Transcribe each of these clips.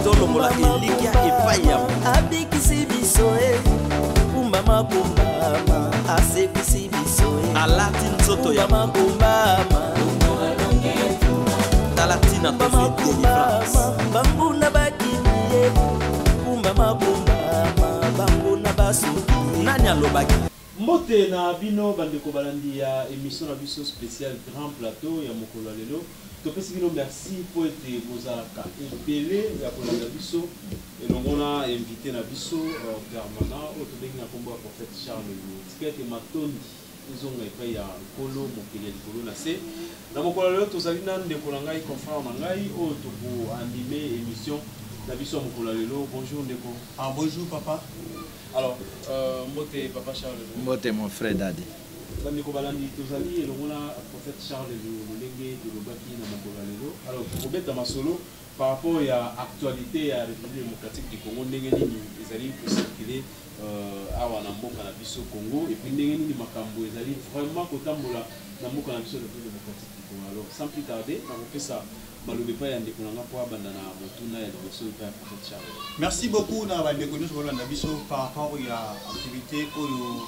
tolongola elikia epai ya abikisi biso kumbama kumbama asekisi biso alati nzoto ya kumbama talatina tozwi délivrance bambuna bakimiye kumbama kumbama bambuna basuki nani alobaki Mbote na bino bandeko balandi ya émission na biso spéciale Grand Plateau ya mokolo lelo. Topesi bino merci pour être bozalaka ebele ya kolanda biso elongona invité na biso permanent otobengi na kombo ya prophète Charles Lou. Tikete matondi ezonga epai ya nkolo mokili ya likolo na se. Na mokolo lelo tozali na ndeko na ngai confrère na ngai oyo tobo animer émission na biso mokolo lelo. Bonjour ndeko. Ah bonjour papa. Alors, Mbote Papa Charles. Mbote mon frère Daddy. Bandeko balandi tozali elongona prophète Charles Lolenge de Lobaki na mokolo lelo. Alors, Robert Damasolo par rapport à actualité à la République démocratique du Congo ndenge nini ezali pour circuler awa na mboka na biso Congo et puis ndenge nini makambo ezali vraiment kotambola na mboka na biso République démocratique du Congo. Alors, sans plus tarder, on va faire ça. Merci beaucoup na bandeko nyonso bolanda biso par rapport ya activité oyo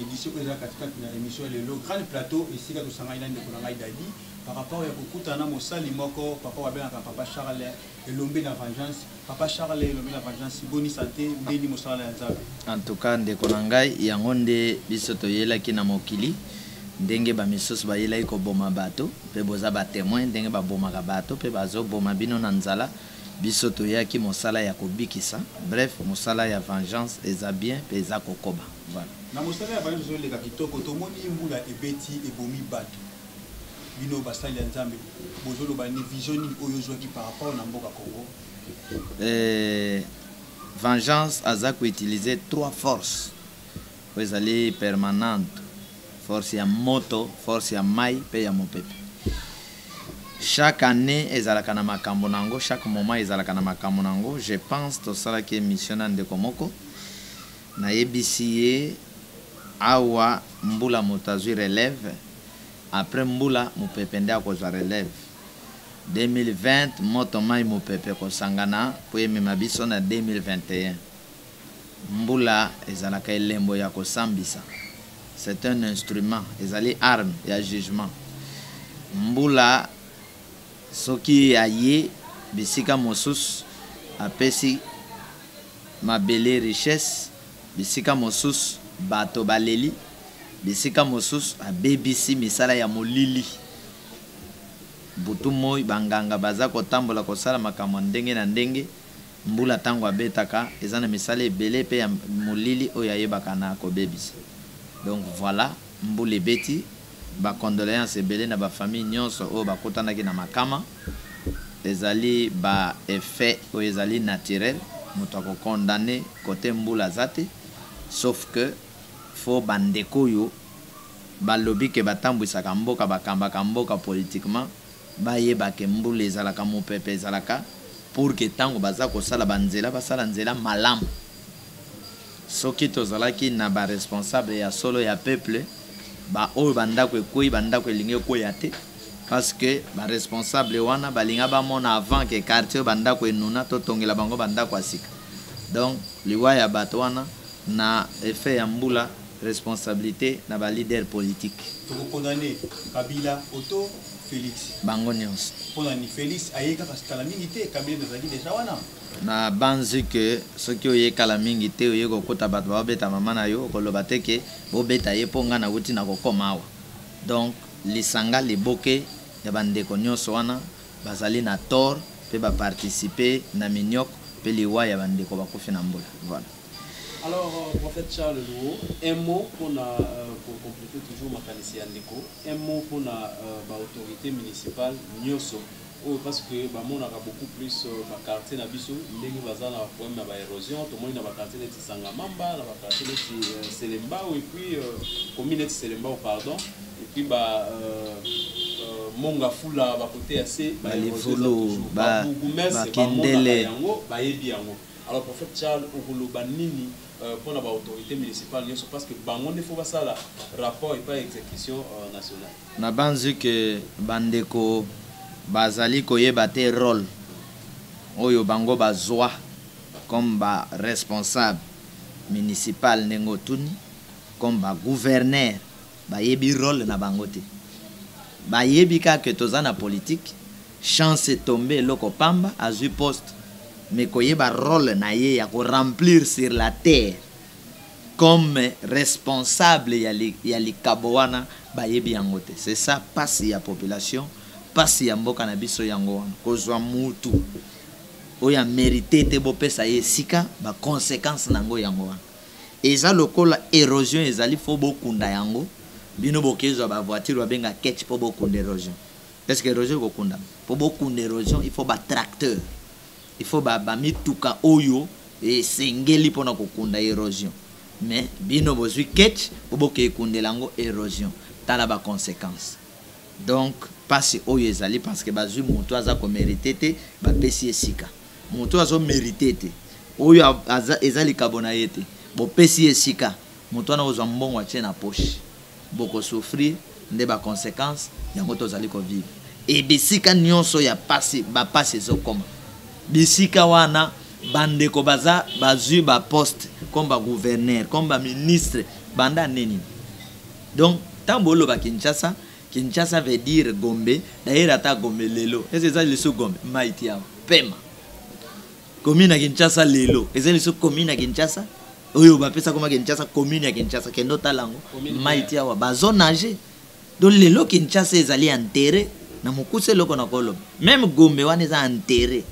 édition ko ezala katika na émission lelo Grand Plateau esika tosanga ina ndeko na ngai Dadi par rapport ya kokutana mosali moko papa wabelaka papa Charles elombe na vengeance papa Charles elombe na vengeance boni santé mbeni mosala ya nzambe. En tout cas ndeko na ngai yango nde biso toyelaki na mokili ndenge ba misusu bayelaki koboma bato pe boza ba témoin ndenge babomaka bato pe bazoboma bino na nzala biso toyaki mosala ya kobikisa bref mosala ya vengeance eza bien pe eza kokoba voilà na mosala ya vengeance oleka kitoko tomoni mbula ebeti ebomi bato bino basali ya nzambe bozoloba ni vision ni oyo zwaki par rapport na mboka Congo. Vengeance aza ko utiliser trois forces ezali permanente force ya moto, force ya mai, pe ya mopepe. Chaque année, ezalaka na makambo nango, chaque moment ezalaka na makambo nango. Je pense to sala ki mission de Komoko na EBCA awa mbula motazui relève après mbula mopepe ndia kozwa relève 2020 moto mai mopepe kosangana po emema biso na 2021 mbula ezalaka elembo ya kosambisa. C'est un instrument, ezali arme ya jugement. Mbula soki aye bisika mosus apesi mabele richesse, bisika mosus bato baleli, bisika mosus abebisi misala ya molili. Butu moi banganga baza kotambola kosala makambo ndenge na ndenge. Mbula tango abetaka ezana misala ebele pe ya molili oyo ayebaka na kobebisa. Donc voilà, mbule beti, ba condoléances ebele na ba famille nyonso o ba kotanaki na makama. Ezali ba effet o ezali naturel, moto ko condamné côté mbula zate, sauf que faut bandeko yo ba lobby ke batambwisaka mboka bakambaka mboka politiquement, ba yeba ke mbula ezalaka mopepe ezalaka pour que tango baza ko sala banzela basala nzela malamu. Soki tozalaki na ba responsable ya solo ya peuple ba oyo bandako ekoyi bandako elingi koya te parce que ba responsable wana balinga ba mona avant que quartier bandako enuna to tongela bango bandako asika. Donc liwa ya bato wana na effet ya mbula responsabilité na ba leader politique. Toko condamné Kabila Otto Félix bango nyonso. Condamné Félix ayeka parce que la minité Kabila nazali déjà wana. Na banzi que ce qui oye kala mingi te oye kokota bato ba beta mama na yo koloba te ke bo beta ye ponga na wuti na kokoma awa. Donc lisanga liboke ya bandeko nyonso wana bazali na tort pe ba participer na minyok pe liwa ya bandeko bakofi na mbula. Voilà. Alors prophète Charles Lou, un mot pour compléter toujours ma kanisi andeko, un mot pour la autorité municipale nyonso. Oh, parce que bah mon a beaucoup plus quartier na biso ndenge baza na problème na érosion tout monde na quartier de Sangamamba na quartier de Selemba et puis commune de Selemba pardon et puis bah monga fula ba côté assez ba levolo ba kindele yango ba yebi yango. Alors prophète Charles okoloba nini pour la autorité municipale parce que bango ne faut pas ça rapport et pas exécution nationale na banzi que bandeko bazali koyeba te rôle oyo bango bazwa comme ba responsable municipal ndenge tuni comme ba gouverneur bayebi rôle na bango te bayebi kaka toza na politique chance tombe loko pamba azui poste mais koyeba rôle na ye ya ko remplir sur la terre comme responsable ya likabo wana bayebi yango te. C'est ça pasi ya population pasi ya mboka na biso yango wana kozwa mutu oya mérité te bopesa ye sika ba conséquence nango yango wana eza lokola érosion ezali fo bokunda yango bino bokezwa ba voiture babenga ketch po bokunda érosion parce que érosion kokunda po bokunda érosion il faut ba tracteur il faut ba mituka oyo et sengeli pona kokunda érosion mais bino bozwi ketch po bokekundela yango érosion tala ba conséquence. Donc passe oyo ezali parce que bazwi mutu aza ko mérité te ba pesi esika mutu azo mérité te oyo ezali kabona yete bo pesi esika mutu ana ozwa mbongo atie na poche boko souffrir nde ba conséquence yango tozali ko vivre et bisika nyonso ya passe ba passe ezokoma bisika wana bandeko baza bazwi ba poste comme ba gouverneur comme ba ministre banda nini. Donc tambolo ba Kinshasa veut dire Gombe. D'ailleurs, ata Gombe lelo. Et c'est ça le sous Gombe. Maïtia pema. Commune à Kinshasa lelo. Et c'est le sous commune à Kinshasa. Oyo ba pesa comme Kinshasa commune à Kinshasa kendo talango. Maïtia wa bazone âgé. Donc lelo Kinshasa ezali enterré na mukuse loko na kolo. Même Gombe wana eza enterré.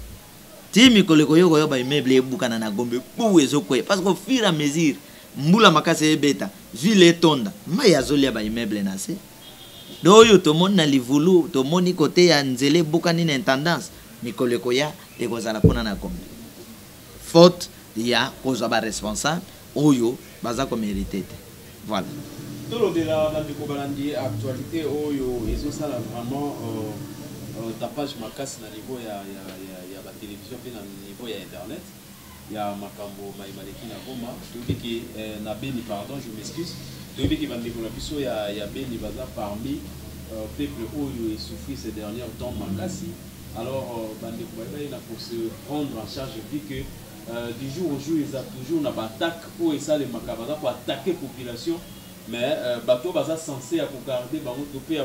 Timi koleko yo ba immeuble ebukana na Gombe pou ezokwe parce qu'au fur et à mesure mbula makase ebeta ville etonda mai azolia ba immeuble na se. Doyo tomoni na livulu tomoni côté ya nzele bukani na intendance mikoleko ya ekozala pona na Gombe faute ya kozwa ba responsable oyo baza ko mérité te. Voilà tolobela bandeko balandi actualité oyo ezosala vraiment tapage makasi na niveau ya ba télévision pe na niveau ya internet ya makambo maleki na Goma tobiki na Beni, pardon, je m'excuse, tobiki bandeko na biso ya Beni baza parmi peuple oyo et souffrir ces derniers temps makasi. Alors bandeko baza pour se prendre en charge vu que du jour au jour ils ont toujours na attaque oyo ça les makabaza pour attaquer population mais bateau baza censé à garder bango topé à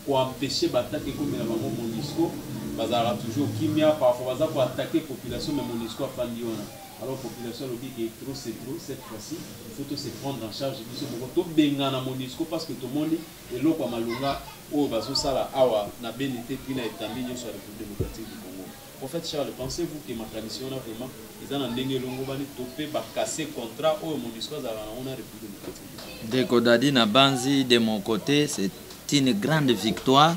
pour empêcher battaque comme na bango MONUSCO baza toujours kimia parfois baza pour attaquer population mais MONUSCO a fandi ona. Alors population lobby qui est trop c'est trop cette fois-ci il faut se prendre en charge biso boko to benga na MONUSCO parce que tout le monde est là kwa malunga o bazo sala awa na benité puis na établi sur la République démocratique du Congo. En fait Charles, pensez-vous que ma tradition là vraiment ils en ndenge longo bani topé ba casser contrat au MONUSCO za na République démocratique. Dekodadi na banzi de mon côté c'est une grande victoire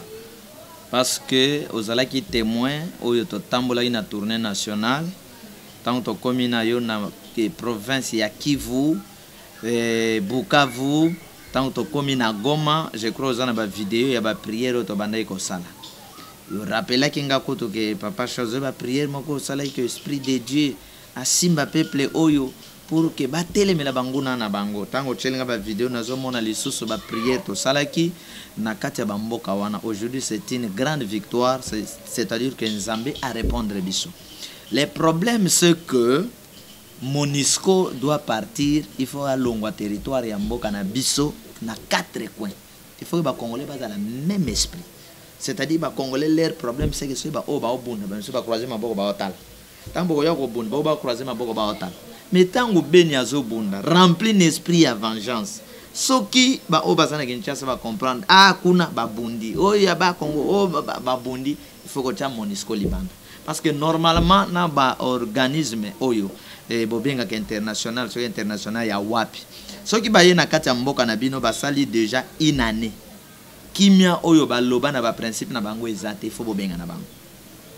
parce que ozalaki témoin oyo to tambola na tournée nationale tant to komina yo na province ya Kivu Bukavu tant to komina Goma je crois ozana ba vidéo ya ba prière to bandai ko sala yo rappela kinga koto ke papa chose ba prière moko sala que esprit de Dieu asimba peuple oyo pour que batelemela bango na bango tango tchelinga ba vidéo nazomona lisusu ba prière to salaki na kati ya bamboka wana. Aujourd'hui c'est une grande victoire, c'est-à-dire que Nzambe a répondre biso. Le problème c'est que MONUSCO doit partir, il faut alongwa territoire ya mboka na biso na 4 coins. Il faut que les Congolais basent le même esprit. C'est-à-dire que les Congolais, leur problème c'est que ceux qui ont croisé ma boka ba otal. Tant que yo ko bunda, ba croiser ma boka ba otal. Mais tant que beni azo bunda, rempli d'esprit à vengeance. Ce qui ba o bazana Kinshasa va comprendre ah kuna ba bundi. Oh ya ba Congo, oh ba bundi, il faut que tu MONUSCO libanda. Parce que normalement na ba organisme oyo bobenga ka international, so international ya wapi. Ce qui ba yena kati ya mboka na bino basali déjà une année. Kimia oyo ba loba na ba principe na bango ezate, il faut bobenga na bango.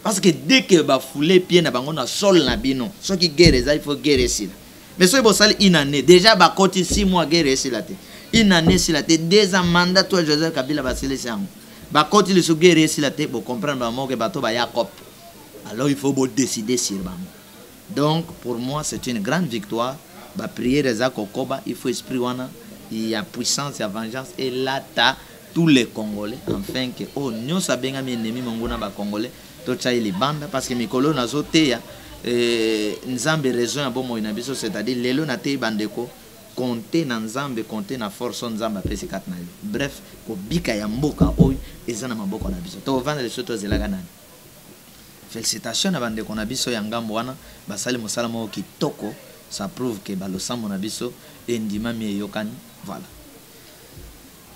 Parce que dès que ba foulé pied na bango na sol na bino, ce qui guerre il faut guerre ici. Mais so bo sali une année, déjà ba koti 6 mois guerre ici là te. Une année si la te 2 ans mandat toi Joseph Kabila basile sango. Ba koti le so guerre ici là te pour comprendre ba mo que bato ba Jacob. Alors il faut décider sur bango. Donc pour moi c'est une grande victoire. Ba prière za kokoba, il faut esprit wana, il y a puissance, il y a vengeance et là ta tous les Congolais enfin que oh nous ça benga mi ennemi mongona ba Congolais to chai libanda parce que mikolo nazo teya nzambe raison ya bomo ina biso, c'est-à-dire lelo na te bandeko compter na nzambe, compter na force nzambe apesi kat na yo. Bref, ko bika ya mboka oyo eza na maboko na biso. To vendre les soto zelaka nani. Félicitations à bandeko na biso ya ngambo wana basali mosala moko kitoko, ça prouve que balosambo na biso endima mi yokani. Voilà.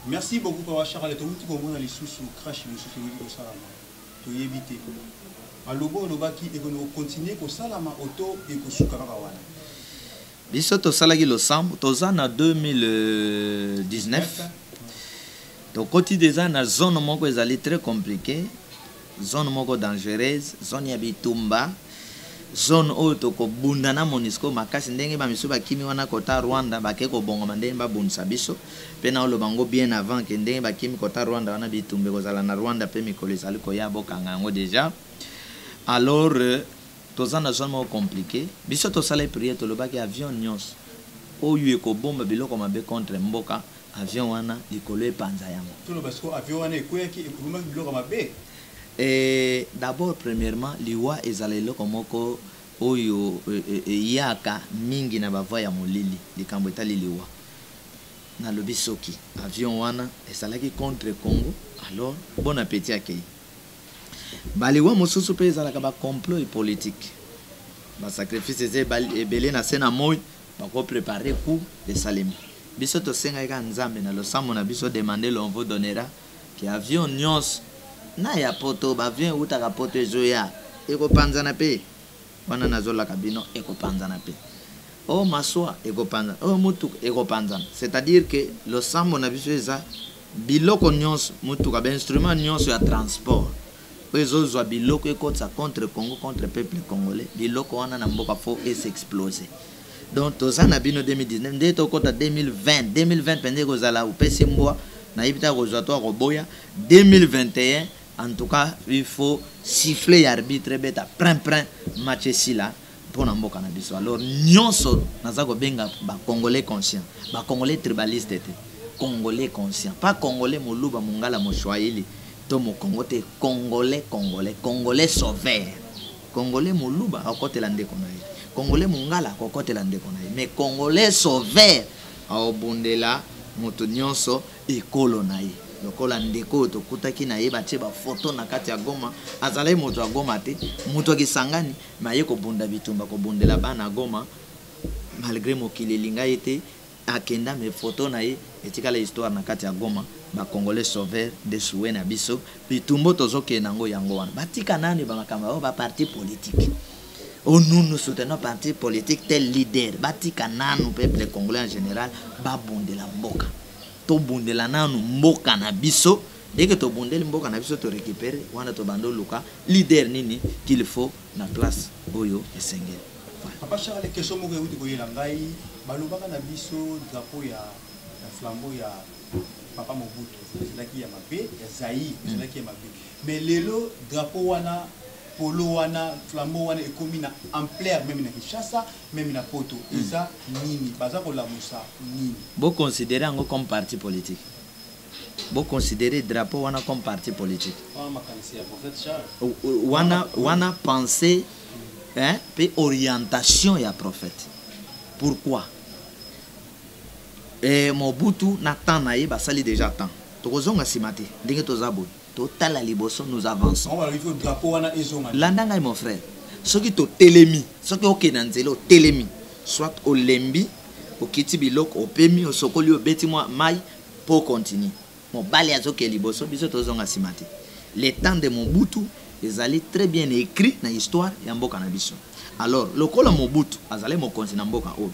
Merci beaucoup pour avoir charlé. Tout le monde a les sous crash le sous au salama. To yebite. Alobo lobaki et qu'on continue ko salama auto et ko sukara wana. Biso to salaki losambo tozana 2019. To koti déjà na zone moko ezali très compliqué, zone moko dangereuse, zone ya bitumba, zone oyo tokobunda na MONUSCO makasi ndenge bamisu bakimi wana kota Rwanda bake kobongama ndenge babundisa biso mpe na oloba ngo bien avant ke ndenge bakimi kota Rwanda wana bitumbe kozala na Rwanda mpe mikolo ezali koya bokanga yango déjà. Alors toza na zone moko compliqué, biso tosala prière tolobaki avion nyonso oyo ekobomba biloko mabe contre mboka, avion wana likolo epanza yango. Toloba siko avion wana ekweki ekobomba biloko mabe. D'abord, premièrement, liwa ezalelo komoko oyo yaka mingi na bavoi ya molili likambo etali liwa na lobi soki avion wana esalaki contre Congo. Alors bon appétit akei baliwa mosusu pe ezalaka ba complot politique, ba sacrifice ebele na sena moi bako préparer coup de Salemi. Biso to senga ka nzambe na losambo na biso demander l'on vous donnera que avion nyos na ya poto ba vient utaka poto ezoya eko panzana pe wana nazola kabino eko panzana pe o maswa eko panzana o mutu eko panzana, c'est-à-dire que le sambo na biso eza biloko nyonso mutu ka ba instrument nyonso ya transport ezo zwa biloko ekotsa contre Congo, contre peuple congolais, biloko wana na mboka fo s'exploser. Donc tozana bino 2019 nde tokota 2020 pende kozala upesi mbwa na ibita kozwa to roboya 2021. En tout cas, il faut siffler l'arbitre beta prin match ici là pour n'amboka na biso. Alors nyonso nazako benga ba congolais conscient, ba congolais tribaliste te, congolais conscient, pas congolais moluba mongala moshwaili, to mo congote congolais sauveur. Congolais moluba akotela ndeko na ye. Congolais mongala akotela ndeko na ye. Mais congolais sauveur aobundela moto nyonso ekolo na ye. Lokola ndeko tokutaki na ye batie ba photo na kati ya Goma, azalai moto ya Goma te, moto akisangani maye kobunda bitumba kobundela bana Goma malgré mokili linga ete akenda me photo na ye etikala histoire na kati ya Goma. Ba congolais sauveur de soué na biso bitumbo tozoke nango yango wana batika nani ba makamba ba parti politique. Oh, nous soutenons parti politique tel leader batika nanu peuple congolais en général ba bundela mboka to bundela nanu mboka na biso. Dès que to bundeli mboka na biso to récupérer wana to bando luka leader nini qu'il faut na place oyo esengeli. Papa Charles, question moko euti koyela ngai balobaka na biso drapeau ya flambeau ya Papa Mobutu ezalaki ya mabe ya Zaïre ezalaki ya mabe, mais lelo drapeau wana polo wana flambeau wana ekomi na ampleur même na Kinshasa même na Poto. Eza nini baza kolamusa nini? Bo considérer ngo comme parti politique. Bo considérer drapeau wana comme parti politique. Wana penser hein pe orientation ya prophète. Pourquoi? Mobutu na temps na ye basali déjà temps. Tokozonga simate ndenge tozabo. Total la liboso nous avançons. On va arriver au drapeau wana ezonga. Landanga mon frère. Soki to telemi, soki okena nzelo telemi, soit au lembi, au kiti biloko, au pemi, au sokoli, au beti moi mai pour continuer. Mon bali azoke liboso biso tozonga simate. Les temps de Mobutu ezali très bien écrit na histoire ya mboka na biso. Alors lokola Mobutu azali mo konsi na mboka o.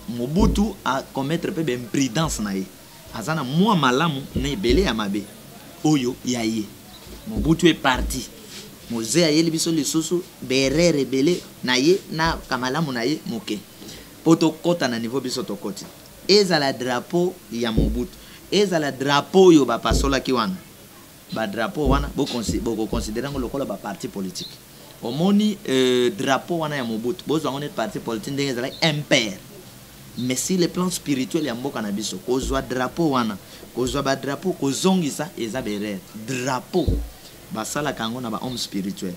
Mobutu a commettre peu d'imprudence na ye. Azana moi malamu ne belé ya mabe. Oyo yaye. Mobutu est parti. Mozé aye libiso lisusu bere rebele na ye na kamalamu na ye moke. Poto kota na niveau biso to koti. Ezala drapeau ya Mobutu. Ezala drapeau yo ba pasola ki wana. Ba drapeau wana boko considérer ngo lokola ba parti politique. Omoni drapeau wana ya Mobutu. Bozo ngone parti politique ndenge ezala impère. Mais si le plan spirituel ya mboka na biso kozwa drapeau wana kozwa ba drapeau kozongisa eza berere drapeau basala kango na ba homme spirituel.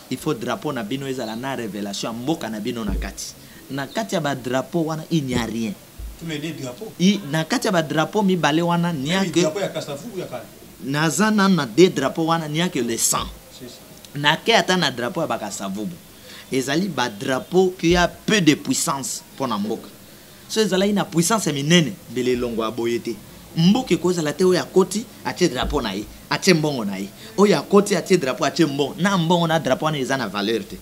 Il faut drapeau na bino ezala na révélation mboka na bino na kati ya ba drapeau wana il n'y a rien. Tous les drapeaux. Na kati ya ba drapeau mi balé wana n'y a que drapeau ya Kasavubu ya kala. Nazana na deux drapeaux wana n'y a que le sang. C'est ça. Na ke ata na drapeau ya ba Kasavubu. Ezali ba drapeau qui a peu de puissance pour na mboka. So ezala ina puissance minene bele longo aboyete. Mboka ko ezala te o ya koti atie drapeau na ye, atie mbongo na ye. O ya koti atie drapeau atie mbongo. Na mbongo na drapeau na eza na valeur te.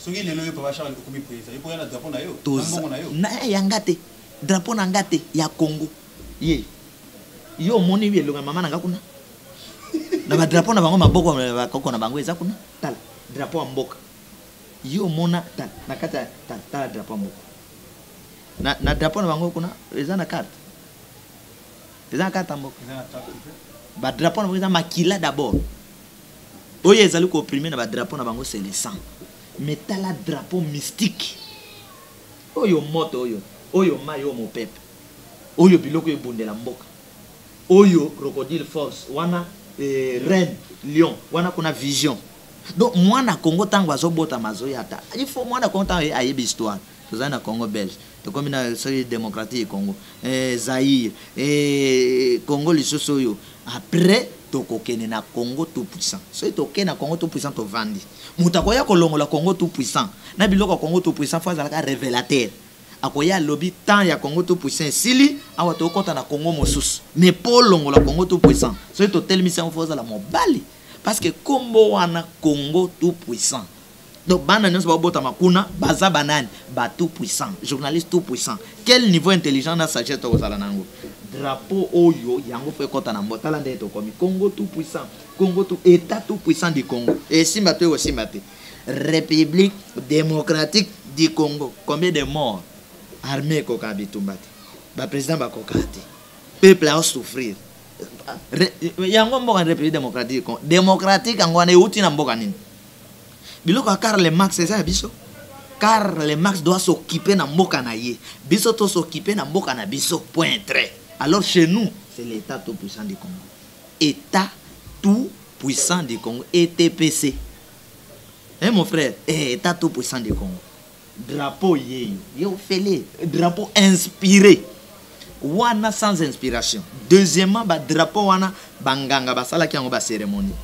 Soki lelo yo papa Charles komi président, il faut na drapeau na yo. Mbongo na yo. Na yangate. Drapeau na ngate ya Congo. Ye. Yo moni bi elonga mama na ngakuna. Na ba drapeau na bango maboko ba koko na bango eza kuna. Tala drapeau ya mboka. Yo mona na kata tala drapeau mboka. Na drapeau na bango kuna eza na carte. Eza na carte mboka. Eza na carte. Ba drapeau na bango eza makila d'abord. Oyo ezali ko opprimer na ba drapeau na bango c'est le sang. Mais tala drapeau mystique. Oyo moto oyo mayo mo pepe. Oyo biloko ebundela mboka. Oyo crocodile force wana reine lion wana kuna vision. Donc mwana Congo tango azobota mazoyata. Il faut mwana Congo tango ayebi histoire. Tozana na Congo belge. To comme na Société démocratique Congo. Zaïre Congo lisusu oyo. Après tokokene na Congo tout puissant. So tokene na Congo tout puissant to vandi. Mutakoya kolongola Congo tout puissant. Na biloko Congo tout puissant faut azalaka révélateur. Akoya lobby tant ya Congo tout puissant sili awa to kota na Congo mosusu. Mais pour longola Congo tout puissant. So to tel mission faut azala mobali. Parce que kombo wana Congo tout puissant. Donc bana nyonso ba bota makuna baza banani ba tout puissant, journaliste tout puissant. Quel niveau intelligent na sagesse to zala nango. Drapeau oyo yango fe kota na mbotala ndeto komi Congo tout puissant, Congo tout état tout puissant du Congo. Et simbate o simbate. République démocratique du Congo. Combien de morts? Armée koka bitumbate. Ba président ba kokati. Peuple a souffrir. Yango mboka République démocratique démocratique yango na uti na mboka nini? Biloko Karl Marx c'est ça biso. Karl Marx doit s'occuper na mboka na ye. Biso to s'occuper na mboka na biso point trait. Alors chez nous, c'est l'état tout puissant du Congo. État tout puissant du Congo, ETPC. Hein mon frère, état tout puissant du Congo. Drapeau yo félé, drapeau inspiré. Wana sans inspiration. Deuxièmement, ba drapeau wana banganga basala ki yango ba cérémonie.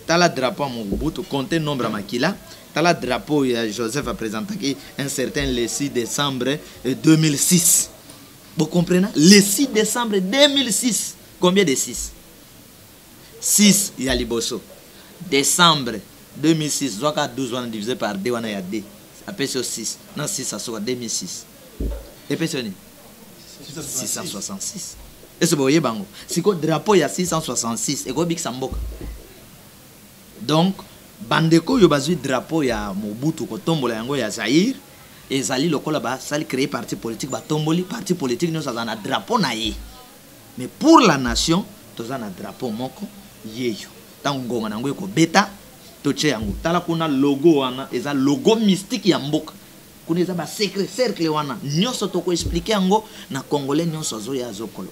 Tala drapeau Mobutu compter nombre makila. Tala drapeau Joseph a présenté un certain le 6 décembre 2006. Vous comprenez? Le 6 décembre 2006. Combien de 6? 6 il y a Liboso. Décembre 2006, 12 ans divisé par 2 wana ya 2. Après 6. Non 6 ça soit 2006. Et personne 666. Et ce boye bango. Si ko drapeau ya 666 et ko bik samboka. Donc bandeko yo bazui drapeau ya Mobutu ko tombola yango ya Zaïre et zali lokola ba sali créer parti politique ba tomboli parti politique no ça na drapeau na ye. Mais pour la nation toza na drapeau moko yeyo. Tango ngonga nango ko beta toche yango. Tala kuna logo wana eza logo mystique ya mboka. Kuna eza ba secret cercle wana nyonso toko expliquer yango na congolais nyonso zo ya zokol.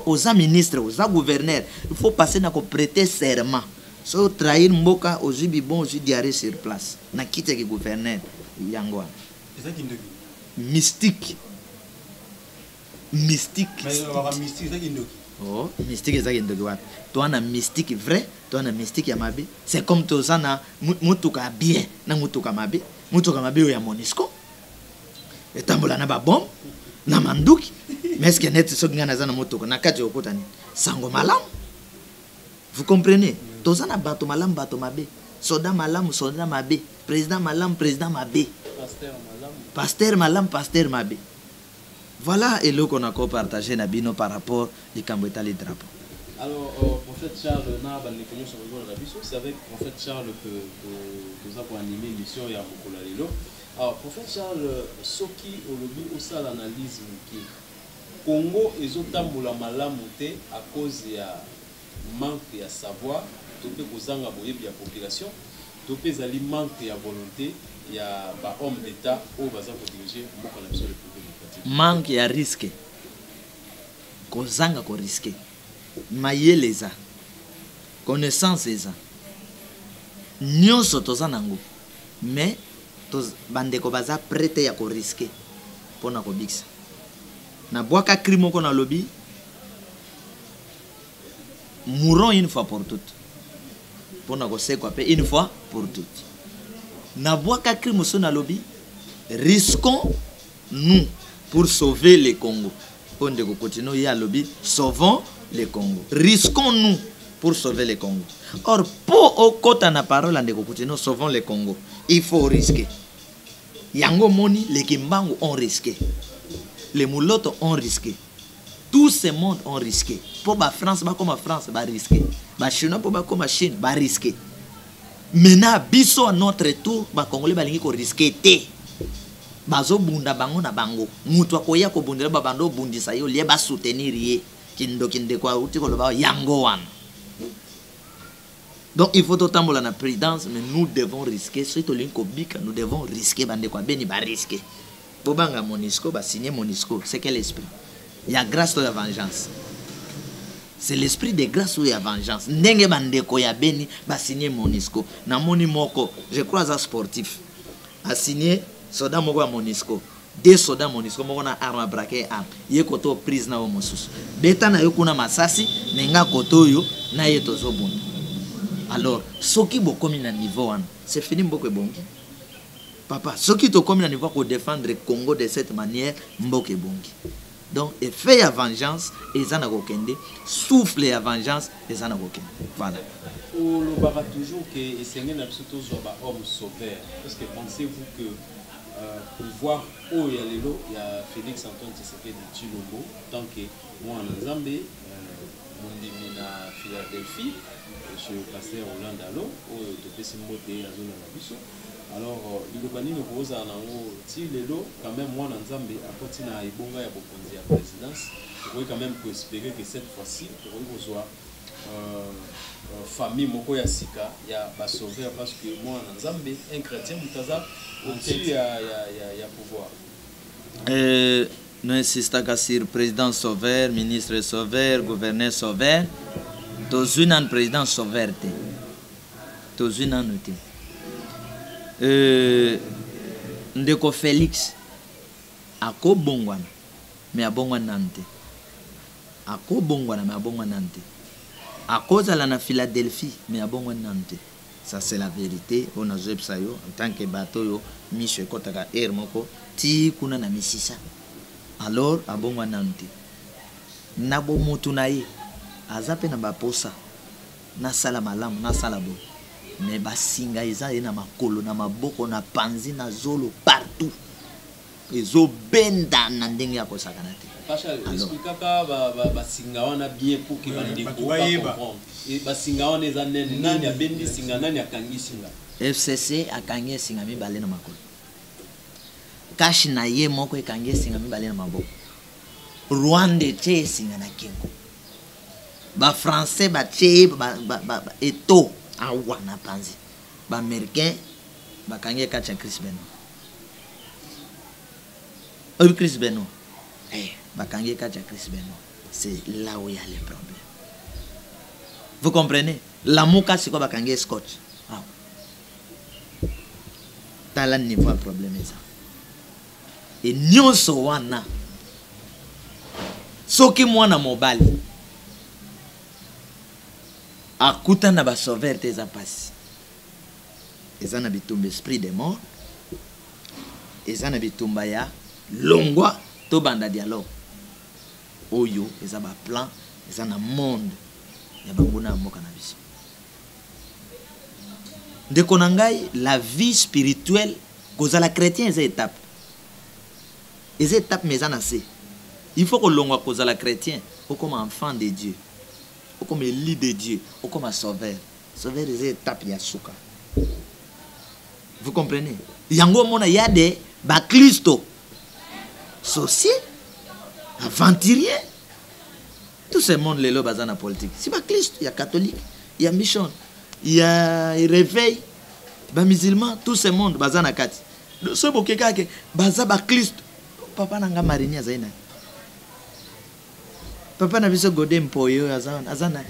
Oza ministre, oza gouverneur, il faut passer na ko prêter serment. So trahir mboka ozu bibon ozu diarrhée sur place. Na kite ki gouverneur yango. C'est qui ndoki? Mystique. Mystique. Mais on va mystique c'est qui ndoki? Oh, mystique c'est qui ndoki wat. Toi na mystique vrai, toi na mystique ya mabe. C'est comme to ça na mutuka bien, na mutuka mabe. Mutuka mabe ya Monisco. Etambola na ba bombe na manduki. Mais est-ce que net so ngana za na mutuka na kati okota ni? Sango malam. Vous comprenez? Tozana bato malam bato mabe. Soda malam soda mabe. Président malam président mabe. Pasteur malam pasteur mabe. Voilà et là qu'on a partagé Nabino par rapport au Camboueta les drapeaux. Alors, prophète Charles, c'est avec prophète Charles que nous avons animé l'émission et à Mokolalelo. Alors, prophète Charles, ce qui au lobby au ça l'analyse qui Congo et Zotamboula malamoute à cause de manque de savoir, topé kozanga boye bien population, topé zali manque de volonté, il y a ba homme d'état au bazan ko diriger mboka na biso le démocratique. Manque ya risque. Kozanga ko risque. Mayeleza. connaissance eza nyonso toza nango mais bandeko baza prêté ya ko risquer pona ko bikisa na bwaka crime moko na lobby mourons une fois pour toutes pona ko sekwa pe une fois pour toutes na bwaka crime so na lobby risquons nous pour sauver le Congo. On de continuer à lobby, sauvons le Congo. Risquons-nous pour sauver le Congo. Or, pour au côté na parole en de continuer, sauvons le Congo. Il faut risquer. Yango Moni, les Kimbangu ont risqué. Les Moulotos ont risqué. Tout ce monde ont risqué. Pour la France, comme la France, va risquer. La Chine, pour comme la Chine, va risquer. Maintenant, biso à notre tour, les Congolais vont risquer. Bazo bunda bango na bango mutu akoya ko bundela babando bundisa yo lieba soutenir ye kinde kwa uti ko loba yango wana. Donc il faut totambola na prudence, mais nous devons risquer ce to linko bika, nous devons risquer bande kwa beni ba risquer bobanga Monisco ba signer Monisco. C'est quel esprit? Il y a grâce ou la vengeance. C'est l'esprit de grâce ou la vengeance. Ndenge bande ko ya beni ba signer Monisco na moni moko, je crois à sportif a signé soda moko ya Monisco, deux soda Monisco moko na arme braqué arme ye koto prise na omosusu beta na yo kuna masasi nenga koto yo na ye tozo bunda. Alors soki bokomi na niveau wana c'est fini mboko ebongi papa, soki to komi na niveau ko défendre Congo de cette manière mboko ebongi. Donc effet ya vengeance ezana kokende, souffle ya vengeance ezana kokende. Voilà. On le barra toujours que essayer d'absolument zoba homme sauveur. Est-ce que pensez-vous que pouvoir oh il y a Félix Antoine Tshisekedi de Tshilombo tant que moi en Zambie mon demi na Philadelphie chez le pasteur Hollande allo oh de pesi moté la zone na biso. Alors il le bani no koza na ngo ti lelo quand même moi en Zambie à côté na ibonga ya bokonzi ya présidence on peut quand même espérer que cette fois-ci on reçoit famille moko ya sika ya ba sauveur parce que moi en Zambie un chrétien mutaza au-dessus ya pouvoir. Nous insistons sur président sauveur, ministre sauveur, gouverneur sauveur. Tous une président sauveur. Tous une an noté. Ndeko Félix ako bongwana mais abongwana nante. Ako bongwana mais abongwana nante. À cause de la Philadelphie, mais à bon nante. Ça c'est la vérité. On a joué ça en tant que bateau, Michel Kotaka Hermoko, ti kuna na misisa. Alors à bon nante. Nabo motunaye, azape na baposa, na sala malamu, na salabo. Mais basinga eza na makolo, na maboko, na panzi, na zolo partout. Ezo benda na ndenge ya kosakanate. Pacha, expliquez-moi basinga wana bien pour que bande ko comprendre. Et basinga wana eza nani ya bendi singa nani akangi singa. FCC akangi singa mibale na makolo. Kashi na ye moko akangi singa mibale na maboko. Rwanda che singa na kingo. Ba français ba che ba eto awa na panzi. Ba américain ba kangi kacha Chris Benoit. Chris Benoit. Bakangi kacha Chris Benoit. C'est là où il y a les problèmes. Vous comprenez? La mouka c'est quoi bakangi scotch. Ah. Dans le niveau de problème ça. Et nyonso wana. Soki mwana mobali. Akuta na ba sauver tes apasi. Ezana bitumba esprit de mort. Ezana bitumba ya longwa to banda dialogue. Oyo eza ba plan, eza na monde ya banguna moka na biso. Ndeko na ngai la vie spirituelle kozala chrétien eza étape. Eza étape mais eza se. Il faut que longwa kozala chrétien, ou comme enfant de Dieu, ou comme élu de Dieu, ou comme sauveur. Sauveur eza étape ya suka. Vous comprenez? Yango mona ya de ba Christo. Sorcier, aventurier, tout ce monde les lobes dans la politique. C'est pas Christ, il y a catholique, il y a mission, il y a réveil, bah musulman, tout ce monde bazan na kati. Ce bokeka ke baza ba Christ. Papa nanga marini azaina. Papa na biso godem poyo azana.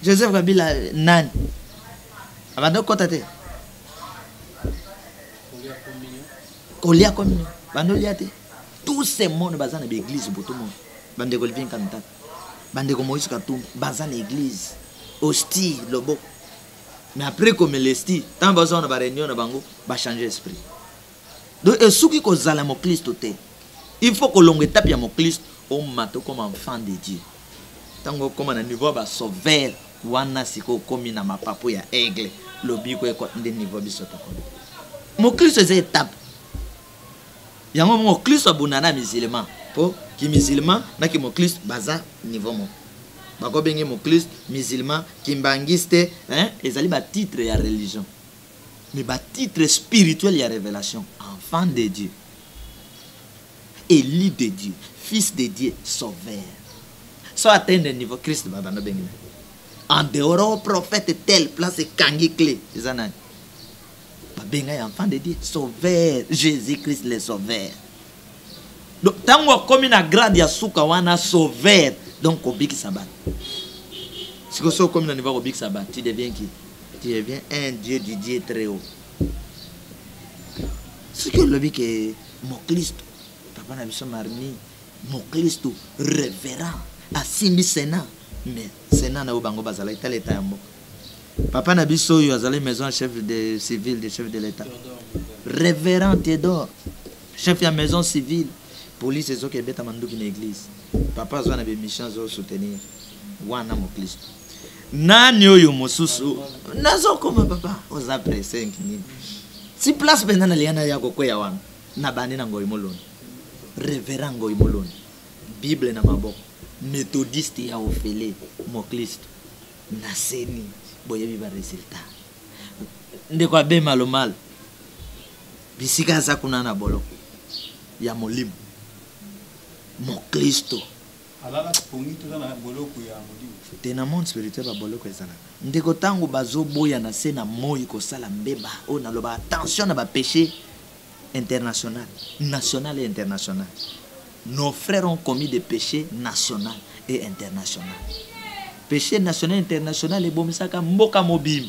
Joseph Kabila nani abanda kota te kolia communion bando liate tout ce monde bazana be église pour tout le monde bande ko Livin Kantat bande ko Moïse Katumbi bazana église hostie lobo mais après comme l'esti tant besoin na ba réunion na bango ba changer esprit donc et ce qui cause la mon Christ te il faut que l'on étape ya mon Christ au mato comme enfant de Dieu tango comme na niveau ba sauveur wana siko komi na mapapo ya aigle lobi ko ko de niveau biso to ko mon Christ c'est étape yango mon Christ abunana musulman po ki musulman na ki mon Christ baza niveau mo bako bengi mon Christ musulman ki mbangiste hein ezali ba titre ya religion mais ba titre spirituel ya révélation enfant de Dieu élu de Dieu fils de Dieu sauveur so atteindre niveau Christ baba no bengi en dehors prophète tel place kangi clé ezana benga enfant de Dieu sauveur Jésus-Christ le sauveur donc tango comme na grade ya suka wana sauveur donc obiki sabat si ko so comme na niveau obiki sabat tu deviens qui tu deviens un Dieu du Dieu très haut ce que le que mon Christ papa na biso marmi mon Christ révérend asimbi Sénat mais Sénat na ubango bazala ita l'état ya mboka papa na biso yo azali maison chef de civil de chef de l'état révérend Théodore chef ya maison civile police ezo ke beta manduki na église papa zo na be mission zo soutenir wana mo Christ nani oyo mosusu nazo koma papa oza pressé nkini si place benda na liana yako ko ya wana na bani na ngoyi moloni révérend ngoyi moloni bible na maboko méthodiste ya ofele mo Christ na seni boyebi ba resultat ndeko abe malo bisika za kuna na bolo ya molimo mon Kristo alala pongi to na boloko ya molimo te na monde spirituel ba boloko ezala ndeko tango bazo boya na se na moyi ko sala mbeba o na loba attention na ba péché international national et international nos frères ont commis des péchés national et international péché national international et bomisaka mboka mobim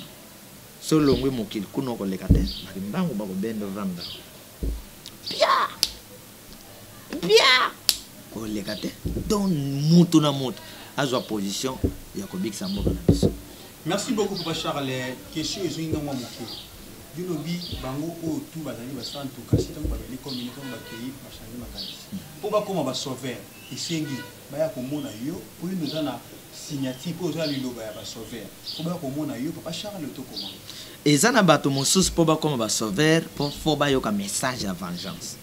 solo ngwe mokili kuno ko lekate bakimbango bako bendo vanda pia ko lekate don mutu na mutu azwa position ya ko bikisa mboka na biso. Merci beaucoup Papa Charles. Question est une moi moké du lobby bango o tout bazali ba santo kasi tango ba beli communiquer ba pays ba changer makanisi po ba koma ba sauver isengi ba ya ko mona yo po nous na signature po za liloba ya ba sauver po ba ko mona yo Papa Charles to comment ezana bato mosusu po ba koma ba sauver po fo ba yoka message ya vengeance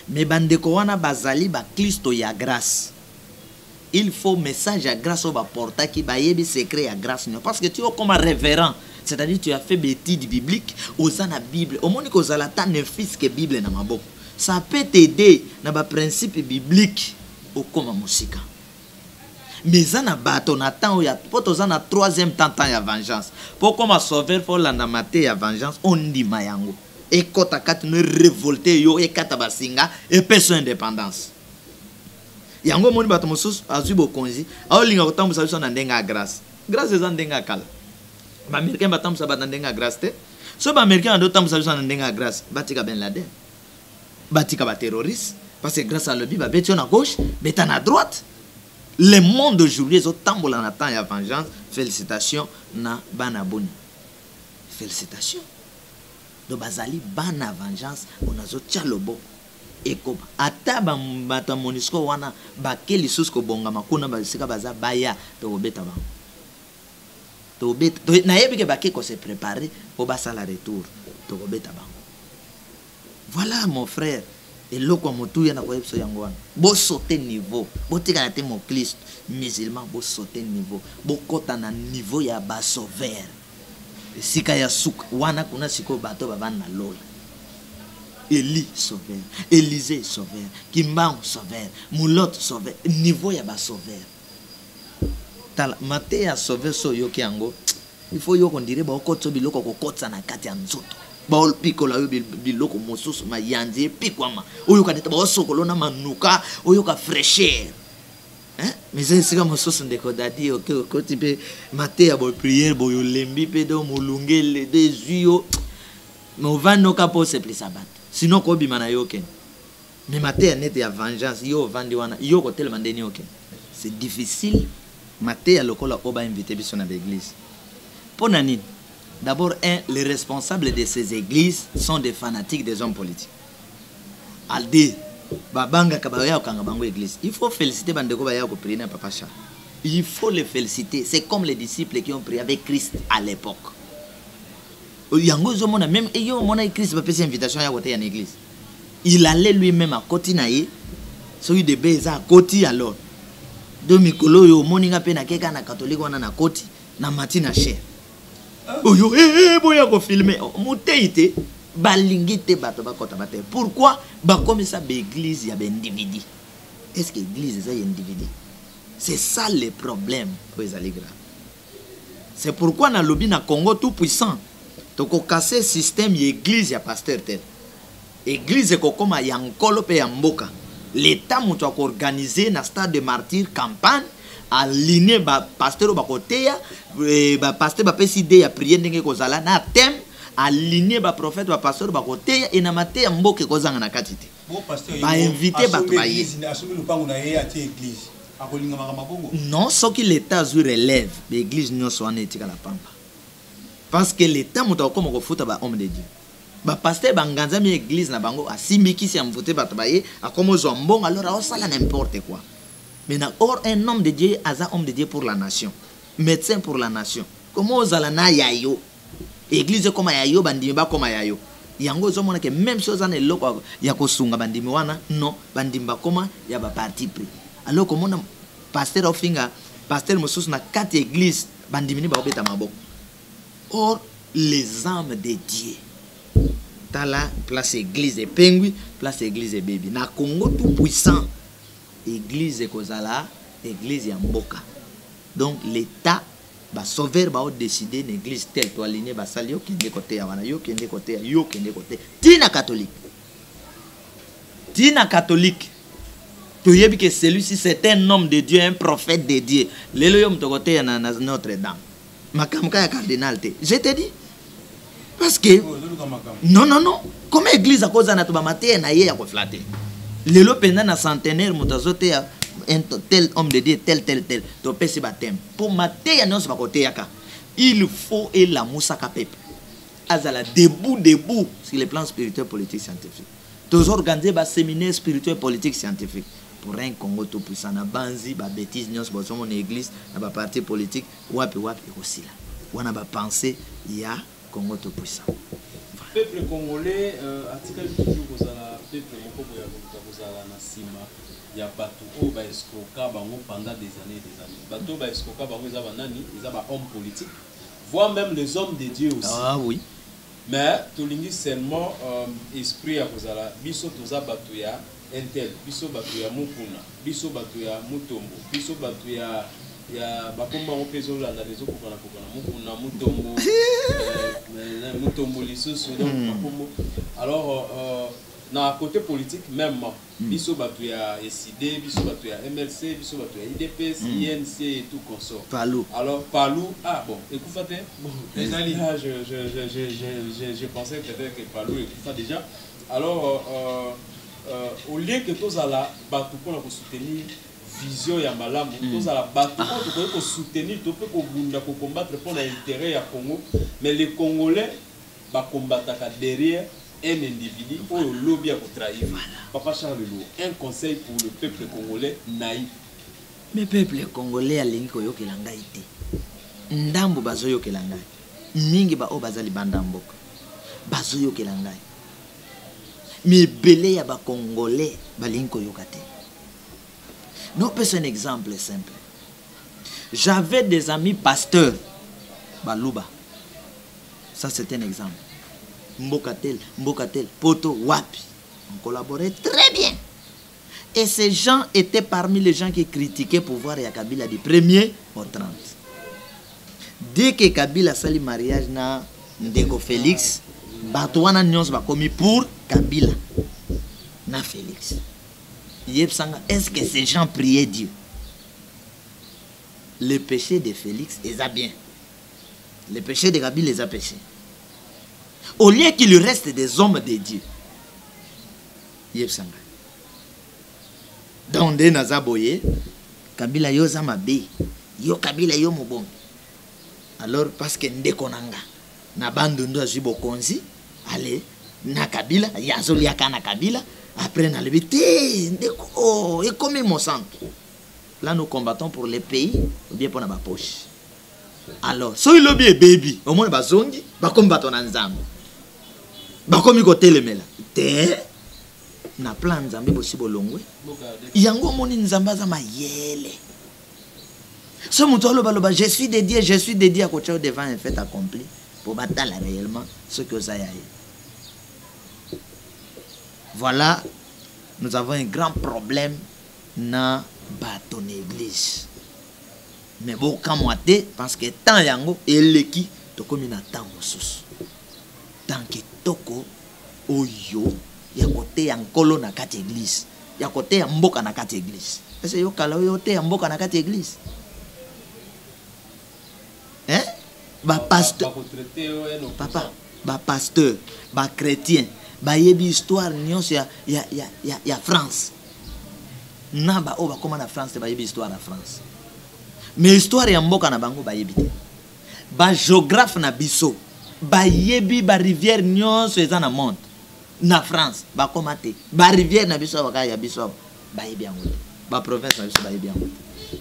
mais bandeko wana bazali ba Kristo ya grâce il faut message à grâce au porta qui ba yebi secret à grâce parce que tu es comme un révérend. C'est-à-dire tu as fait des études bibliques aux la Bible. Au moins que la ta ne fils que Bible na maboko. Ça peut t'aider dans ba principe biblique au comme musique. Mais ça na bato na temps ya poto za na troisième temps ya vengeance. Pour comme sauver faut la maté ya vengeance on dit mayango. Et kota kat ne révolter yo et kata basinga et personne indépendance. Yango moni bato mosusu azwi bokonzi aolinga kotambusa biso na ndenga grâce. Grâce eza ndenga kala. Ba américain batambusa ba ndenga grâce te. So ba américain ando tambusa biso na ndenga grâce. Batika Ben Laden. Batika ba terroriste parce que grâce à le Bible betio na gauche, beta na droite. Le monde d'aujourd'hui zo tambola na temps ya vengeance. Félicitations na bana boni. Félicitations. Do bazali bana vengeance onazo tia lobo. Ekoba ataba mbata monisco wana bakeli susko bonga makuna basika baza baya to beta ba to beta to na yebike bakeko se préparer pour basa la retour to beta ba voilà mon frère et loko motu yana ko yebso yango wana bo sauter niveau bo tika na te mon Christ musulman bo sauter niveau bo kota na niveau ya ba sauveur sika ya suka wana kuna siko bato babana lola Élie sauveur, Élisée sauveur, Kimban sauveur, Moulot sauveur, niveau ya ba sauveur. Tala mate ya sauveur so yoki yango. Il faut yo kondire ba okotso biloko kokotsa na kati ya nzoto. Ba ol pikola yo biloko mosusu ma yanzi pikwama. Oyo kaneta ba osokolo na manuka, oyo ka fraîcheur. Hein? mais c'est comme ça ndeko dadi ok tu peux mater à bonne prière boyo lembi pe do molunge les deux yeux mais on va no capo c'est plus sabat sinon ko bima na yo ken mais mater net ya vengeance yo vandi wana yo ko tellement deni ok c'est difficile mater à lokola oba invité biso na l'église pour nani d'abord les responsables de ces églises sont des fanatiques des hommes politiques alde babanga kabaya okanga bango église il faut féliciter bandeko baya ko prier na papa Charles il faut les féliciter c'est comme les disciples qui ont prié avec Christ à l'époque yango zo mona même yo mona Christ ba pesa invitation ya côté en église il allait lui-même à côté naye celui de beza à côté alors de mikolo yo moninga pe na keka na catholique wana na côté na matina cher oyo boya ko filmer muteite balingite bato bakota bate pourquoi ba comme ça l'église ya individu est-ce que l'église est individu c'est ça le problème pour les allégrants c'est pourquoi na lobby na Congo tout puissant to ko casser système l'église ya pasteur tel église ko koma ya nkolo pe ya mboka l'état muto ko organiser na stade de martyr campagne aligné ba pasteur ba koteya ba pasteur ba psd ya prier ndenge ko zala na thème aligné ba prophète ba pasteur ba koteya et na maté ya mboke ko zanga na katite ba invité ba to ba yi non ce qui l'état zu relève l'église non soit netika la pamba parce que l'état muto ko ko futa ba homme de Dieu ba pasteur ba nganza mi église na bango asimiki si amvoter ba to ba yi akomo zombong alors a sala n'importe quoi. Maintenant, or un homme de Dieu, un homme de Dieu pour la nation, médecin pour la nation. Comment ozalana yayo? Église comme yayo, bandimi ba comme yayo. Yango zo mona que même chose en eloko ya ko sunga bandimi wana, non, bandimi ba comme ya ba parti pris. Alors comment on pasteur ofinga, pasteur mosus na 4 églises, bandimi ni ba obeta maboko. Or les âmes de Dieu. Tala place église de Pengui, place église de Baby. Na Congo tout puissant. Église kozala église ya mboka donc l'état ba sauver ba décider une église telle to aligner ba sali yo kende côté ya wana yo kende côté tina catholique to yebi que celui-ci c'est un homme de Dieu un prophète de Dieu lelo yo mto côté na Notre-Dame makamka ya cardinal te je te dis parce que non comme église a cause na to ba maté na ye ya ko flatter lelo pendant na centenaire motazote un tel homme de Dieu tel to pesi baptême pour mater ya non pas côté yaka il faut et la musaka peuple azala debout sur le plan spirituel politique scientifique tous organiser ba séminaire spirituel politique scientifique pour un Congo tout puissant na banzi ba bêtise nyos bo somo na église na ba parti politique wapi aussi là wana ba penser ya Congo tout puissant peuple congolais article toujours kozala peuple moko boya kozala na sima ya bato o ba escroquer bango pendant des années bato ba escroquer bango za banani za ba homme politique voire même les hommes de Dieu aussi ah oui mais tolingi seulement esprit ya kozala biso toza bato ya intel biso bato ya mukuna biso bato ya mutombo biso bato ya bakomba ngo pezo la na rezo kokana mukuna mutombo lisusu donc bakombo alors na côté politique même biso bato ya SID biso bato ya MLC biso bato ya IDPS INC et tout consort Palou alors Palou bon écoutez bon je pensais peut-être que Palou écoute déjà alors au lieu que tous à la bato pour la soutenir vision ya malamu tous à la bato pour soutenir tout peut ko combattre pour l'intérêt ya Congo mais les Congolais ba combattre derrière un individu pour le lobby à trahir. Papa Charles Lelo, un conseil pour le peuple congolais naïf. Mais peuple congolais a l'ingo yo kelanga ite. Ndambo bazo yo kelanga. Mingi ba o bazali bandamboka. Bazo yo kelanga. Mais belé ya ba congolais ba lingo yo kate. Non, c'est un exemple simple. J'avais des amis pasteurs Baluba. Ça c'est un exemple. Mbokatel, Poto, Wapi. On collaborait très bien. Et ces gens étaient parmi les gens qui critiquaient pouvoir et Kabila du 1er au 30. Dès que Kabila sali mariage na Ndeko Félix, Batouana Nyons va commis pour Kabila na Félix. Est-ce que ces gens priaient Dieu? le péché de Félix est bien. Le péché de Kabila est péché. Au lieu qu'il reste des hommes de Dieu. Yepsanga. Donc, de Nazaboye, Kabila yo zamabe, yo Kabila yo mobon. Alors, parce que ndekonanga, na bandundo azibo konzi, allez, na Kabila, yazoliaka na Kabila, après na lebité, ndeko, et comme mon sang. Là, nous combattons pour les pays, ou bien pour ma poche. Alors, so il lobby baby, au moins bazongi, ba combattre na nzambe. Ba komi ko telemela. Te na plan nzambe bosi bolongwe. Yango moni nzamba za mayele. Ce mutolo baloba je suis dédié à côté devant un fait accompli pour battre réellement ce que ça y est. Voilà, nous avons un grand problème dans bâton église. Mais bon, quand moi parce que tant yango eleki to komi na tant mosusu. Tant que toko oyo ya kote ya nkolo na kati église, ya kote ya mboka na kati église. Est-ce yo kala yo te ya mboka na kati église? Hein? Ba pasteur, papa, ba pasteur, ba chrétien, ba yebi histoire nyonso ya France. Na ba o ba koma na France te ba yebi histoire na France. Mais histoire ya mboka na bango ba yebi te. Ba géographe na biso ba yebi ba rivière nyonso eza na monde na France ba koma te. Ba rivière na biso ba ya biso ba yebi yango te. Ba province na biso ba yebi yango te.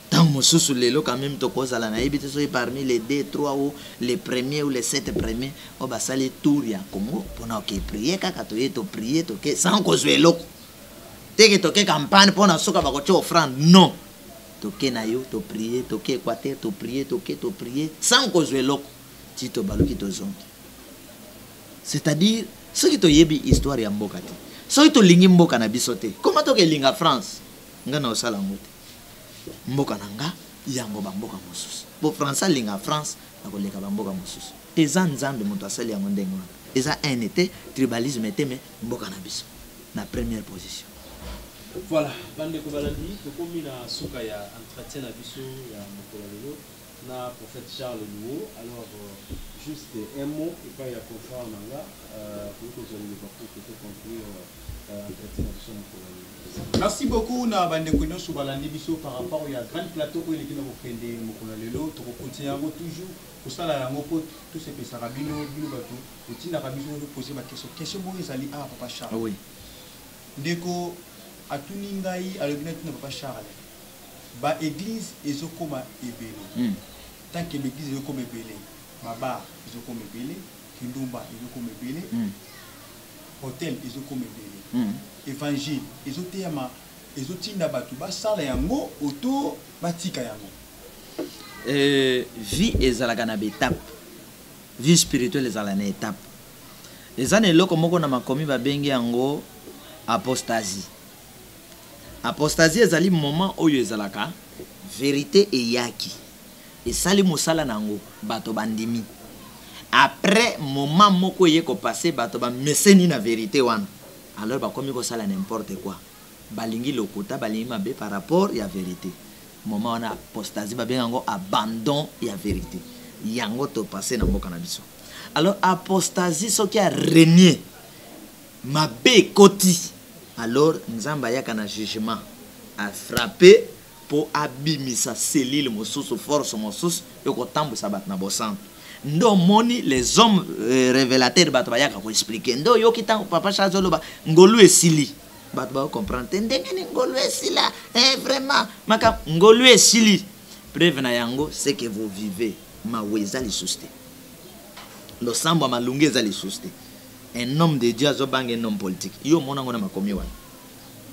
Tant mosusu lelo quand même to kozala na yebi te so parmi les 2, 3 ou les premiers ou les 7 premiers o ba sali tour ya Congo pona ke prier kaka to yeto prier to ke sans kozwe loko. Teke to ke campagne pona soka ba ko cho offrande non. Toke na yo, to prier, toke Équateur, to prier, sans cause de l'eau, si to baloki to zongi. C'est-à-dire, ce qui to yebi histoire ya mboka te. Ce qui to lingi mboka na bisote. Comment to ke linga France? Nga na osala ngote. Mboka nanga, yango ba mboka mosusu. Bo France linga France, na koleka ba mboka mosusu. Eza nzambe moto asali yango ndenge wana. Eza un été, tribalisme était mais mboka na biso. Na première position. Voilà, bande ko balandi to komi na suka ya entretien na biso ya mokolo lelo na prophète Charles Louo. Alors juste un mot et pas ya confrère nanga pour que vous allez pour conclure entretien na biso mokolo lelo. Merci beaucoup na bande ko nyonso balandi biso par rapport ya grand plateau ko eleki na kokende mokolo lelo to continuer yango toujours pour ça la yango po tout ce que ça rabino bino bato otinda rabiso de poser ma question mo ezali a papa Charles. Oui. Ndeko atuningai alobina tuna papa Charles ba église ezokoma ebele tant que l'église ezokoma ebele baba ezokoma ebele kindumba ezokoma ebele hôtel ezokoma ebele évangile ezoteyama ezotinda batu basala yango auto batika yango vie ezalaka na étape vie spirituelle ezala na étape ezana eloko moko na makomi babengi yango apostasie. Apostasie ezali moment oyo ezalaka vérité eyaki esali mosala nango bato bandimi après moment moko ye ko passer bato ba meseni na vérité wana alors ba komi ko sala n'importe quoi balingi lokota balingi mabe par rapport ya vérité moment wana apostasie ba bengango abandon ya vérité yango to passer na mboka na biso. Alors apostasie soki a régné mabe koti alors nzamba yaka na jugement a frappé pour abimisa selile mosusu force mosusu yoko tambusa bat na bosan ndo moni les hommes révélateurs bat bayaka ko expliquer ndo yoki tan papa Chazolo ba ngolu esili bat ba comprendre ndenge ni ngolu esila vraiment maka ngolu esili preuve na yango c'est que vous vivez ma weza li suste lo samba malungeza li suste. Un homme de Dieu azobanga un homme politique. Yo monango na makomi wana.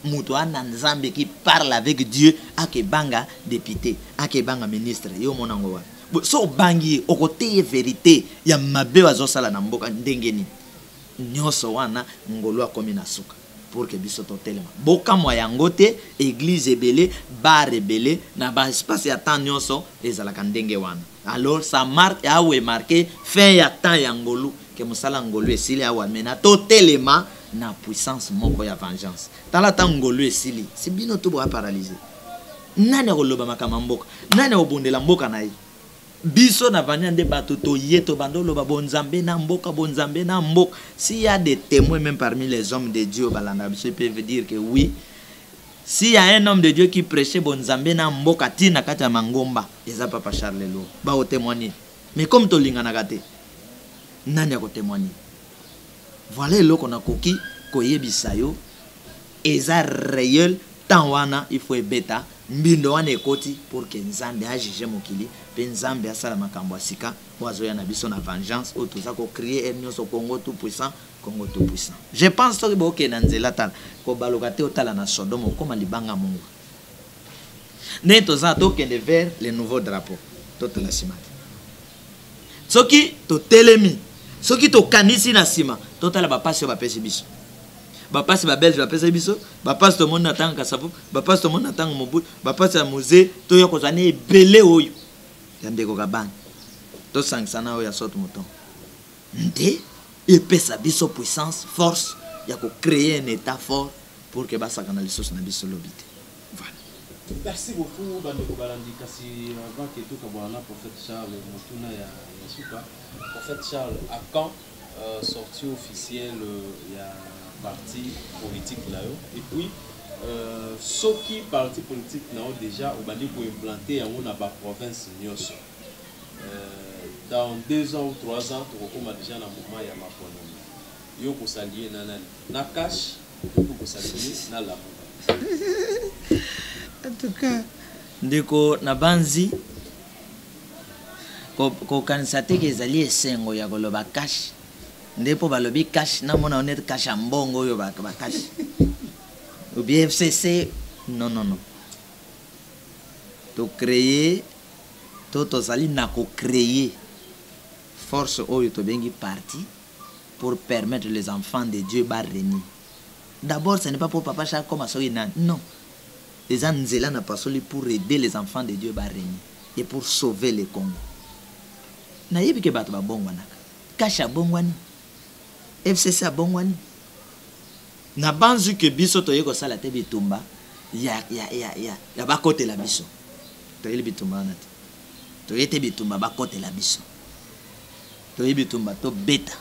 Mutu ana nzambe qui parle avec Dieu ake banga député, ake banga ministre. Yo monango wana. So bangi okote vérité ya mabe wazosala na mboka ndenge ni. Nyoso wana ngolo akomi na suka pour que biso totelema. Boka mwa yango te église ebele, bar ebele na ba espace ya temps nyoso ezalaka ndenge wana. Alors ça marque a ou marqué fin ya temps ya ngolo que musala ngolo esili awa mena totelema na puissance moko ya vengeance. Tala ta ngolo esili, si bino to bo paralysé. nani akoloba makama mboka nani akobondela mboka na ye biso na vania nde bato toye to bandolo ba bonzambe na mboka s'il y a des témoins même parmi les hommes de Dieu balanda biso peuvent dire que oui. S'il y a un homme de Dieu qui prêchait bonzambe na mboka tina kati ya mangomba eza papa Charles Lo ba o témoigner mais comme to linga na gate nani ako témoigner voilà eloko na koki koyebisa yo eza réel tant wana il faut ebeta mbindo wana ekoti pour que nzambe ajige mokili pe nzambe asala makambo asika oazoya na biso na vengeance o toza ko créer nyonso Congo tout puissant Congo tout puissant. Je pense que boke na nzela tala ko baloka te otala na Sodome koma libanga mungu ne toza tokende vers les nouveaux drapeaux tota la simati soki to telemi soki to kanisi na sima totala ba passion ba pesi biso ba pasi ba belge ba pesi biso ba pasi to mona tanga kasapu ba pasi to mona tanga mobu ba pasi ya musée to yo kozana ebele oyo ya ndeko kabani to sangsana oyo ya soto moton nde et pesa biso puissance force ya ko créer un état fort pour que basa kana lisoso na biso lobité. Voilà. Merci beaucoup bandeko balandi kasi avant que tout kabwana prophète Charles motuna ya suka prophète Charles à quand sortie officielle ya parti politique là et puis soki parti politique nao déjà au bandi ko implanter yango na ba province nyonso dans 2 ans ou 3 ans tu recommences déjà dans le mouvement ya makonomi yo ko salier na cash ko salier na la en tout cas ndeko na banzi ko kanisa te ke ezali esengo ya koloba cash ndipo balobi cash na mona honnête cash mbongo yo ba cash ou bien FCC non to créer to sali na ko créer force oyo to bengi parti pour permettre les enfants de Dieu ba régner. D'abord ce n'est pas pour papa Charles comme asoyi nan non. Les anzela na pasoli pour aider les enfants de Dieu ba régner et pour sauver le Congo. Na yebi ke bato ba bongwana kasha bongwani FCC bongwani na banzu ke biso to yeko sala te bitumba ya ba kote la biso to yeli bitumba na te to yete bitumba ba kote la biso to yeli bitumba to beta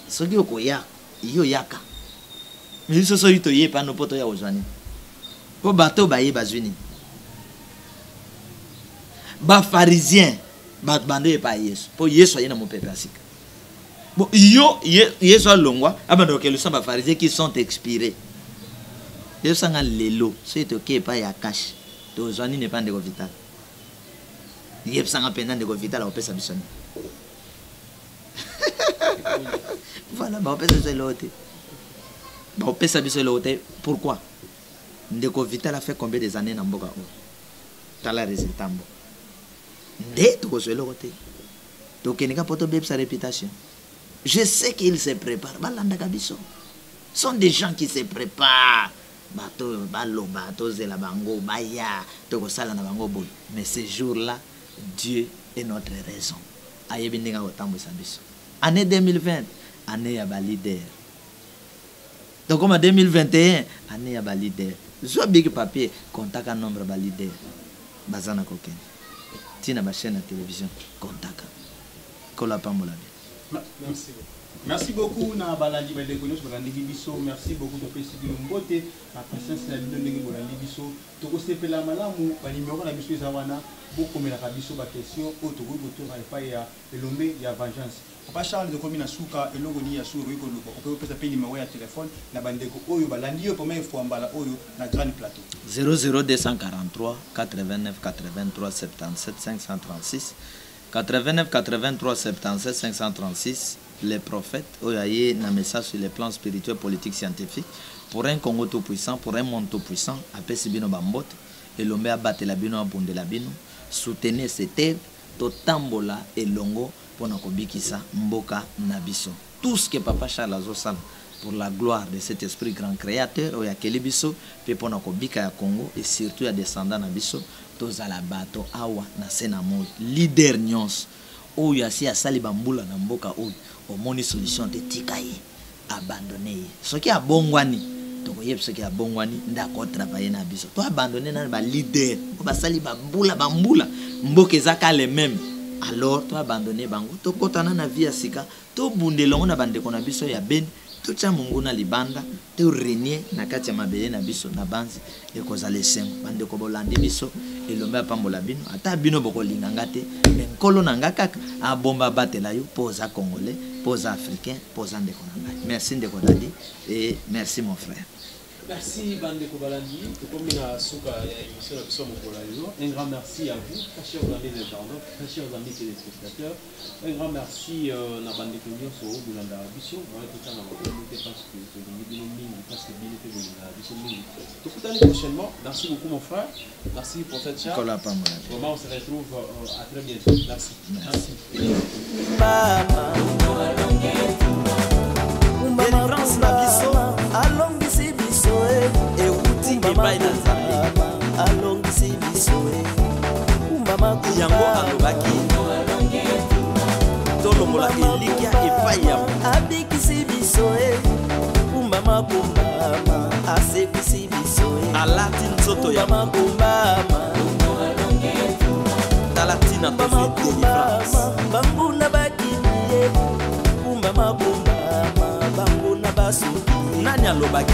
soki oko ya iyo yaka biso so yito ye pa no poto ya ozwani po bato ba ye bazwini ba pharisien ba bande pa Yesu po Yesu ayena mo pepe asika bon Yesu alongwa abando ke le sang ba pharisien qui sont expirés Yesu sanga lelo c'est OK pa ya cash to ozwani ne pande ko vital yep sanga penda de ko vital opesa bisoni voilà ba opesa biso ba opesa biso lote pourquoi ndeko vital a fait combien des années na mboka o tala résultat mbo nde to ko zelo kote to kenika poto beb sa réputation je sais qu'il se prépare balanda kabiso sont des gens qui se préparent bato baloba to zela bango baya to ko sala na bango boy mais ce jour là Dieu est notre raison ayebi ndinga ko tambisa biso année 2020 année ya ba leader donc comme 2021 année ya ba leader zo big papier contact un nombre ba leader bazana koken tina ba chaîne de télévision contact kola pambola bien. Merci beaucoup na balandi ba dekonos balandi biso merci beaucoup de préciser mbote la présence na bino ndenge balandi biso to ko sepela malamu ba numéro na biso zawana beaucoup mais la biso ba question o to go to fa ya elombe ya vengeance papa Charles de komina suka elongo ni ya suru ko luko ko pesa pe numéro ya téléphone na bandeko oyo balandi yo première fois mbala oyo na grand plateau 00243 89 83 77 536 89 83 77 536 les prophètes oyaye na message sur les plans spirituels, politiques, scientifiques pour un Congo tout puissant, pour un monde tout puissant, apesi bino bambote et l'ombe abattre la bino abonde la bino, soutenir cette œuvre, totambola et longo pour na kobikisa mboka na biso. Tout ce que papa Charles azosala pour la gloire de cet esprit grand créateur oya kelibiso pe pour na kobika ya Congo et surtout ya descendant na biso tozala bato awa na senamo leader nyons oyo asi asali bambula na mboka oyo omoni solution te tikaye abandonné soki abongwani tokoyeb soki ya bongwani ndako travailler na biso to abandonner na ba leader ko basali bambula mboka ezaka les mêmes alors to abandonner bango to kotana na vie ya sika to bundelongo na bandeko na biso ya Beni to tya mungu na libanda to renier na kati ya mabele na biso na banzi ekozala esengo bandeko bolandi biso elombe apambola bino ata bino bokolinga ngate mais nkolo na nga kaka abomba batela yo poza congolais poza africain poza ndeko na ngai merci ndeko Dadi et merci mon frère. Merci Bandeko Balandi, comme il a souka émission de Somme Polarizo. Un grand merci à vous, très chers amis internautes, très chers amis téléspectateurs. Un grand merci à Bandeko Nyon sur Boulanda Bisso. On va tout ça dans la communauté parce que c'est une vidéo mine, parce que bien été Boulanda Bisso mine. Donc tout prochainement. Merci beaucoup mon frère. Merci pour cette chat. Vraiment on se retrouve à très bientôt. Merci. Merci. France na biso alongisi biso euti epai na Nzambe alongisi biso yango alobaki tolongola elikya epai ya abikisi biso kumba makumbama asekisi biso alati nzoto ya makumbama talatina tozwi délivrance bambuna bakimiye kumba makumbama bambuna basuki nani alobaki